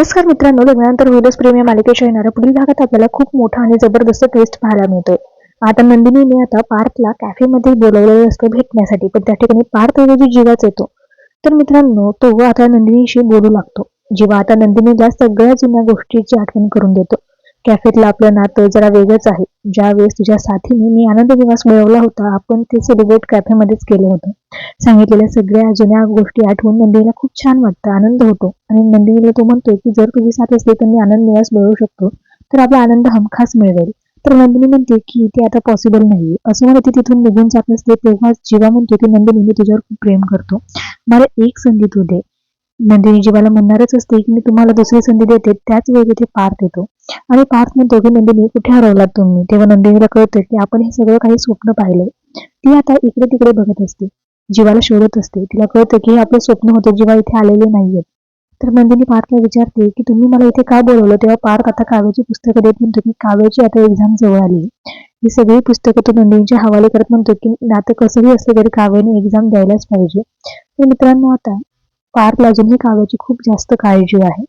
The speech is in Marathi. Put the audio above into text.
नमस्कार मित्रांनो, लग्नानंतर होईलच प्रेम या मालिकेच्या येणाऱ्या पुढील भागात आपल्याला खूप मोठा आणि जबरदस्त ट्विस्ट पाहायला मिळतोय. आता नंदिनीने आता पार्थला कॅफेमध्ये बोलवलेलं असतं भेटण्यासाठी, पण त्या ठिकाणी पार्थ ऐवजी जीवाच येतो. तर मित्रांनो, तो आता नंदिनीशी बोलू लागतो. जीवा आता नंदिनीला सगळ्या जुन्या गोष्टीची आठवण करून देतो. कॅफेतलं आपलं नातं जरा वेगळंच आहे. ज्या वेळेस तुझ्या साथीने मी आनंद दिवस मिळवला होता, आपण ते सेलिब्रेट कॅफेमध्येच केलं होतं. सांगितलेल्या सगळ्या जुन्या गोष्टी आठवून नंदिनीला खूप छान वाटतं, आनंद होतो आणि नंदिनीला तो म्हणतो की जर तुझी साथ असली तर मी आनंद निवास मिळवू शकतो, तर आपला आनंद हमखास मिळवेल. तर नंदिनी म्हणते की ते आता पॉसिबल नाहीये. असं म्हणत ती तिथून निघून जात असते, तेव्हा जीवा म्हणतो की नंदिनी, मी तुझ्यावर खूप प्रेम करतो, मला एक संधी तू दे. नंदिनी जीवाला म्हणणारच असते की मी तुम्हाला दुसरी संधी देते, त्याच वेळी तिथे पार्थ येतो आणि पार्थ म्हणतो की नंदिनी, कुठे हरवलात तुम्ही. तेव्हा नंदिनीला कळतं की आपण हे सगळं काही स्वप्न पाहिलंय. ती आता इकडे तिकडे बघत असते, जीवाला शोधत असते. तिला कळतं की हे आपलं स्वप्न होतं, जीवा इथे आलेले नाहीयेत. तर नंदिनी पार्थला विचारते की तुम्ही मला इथे का बोलवलं. तेव्हा पार्थ आता काव्याची पुस्तकं देत म्हणतो की काव्याची आता एक्झाम जवळ आली. ही सगळी पुस्तकं तो नंदिनीच्या हवाले करत म्हणतो की नातं कसंही असलं तरी काव्याने एक्झाम द्यायलाच पाहिजे. तर मित्रांनो, आता पार्थला अजूनही काव्याची खूप जास्त काळजी आहे.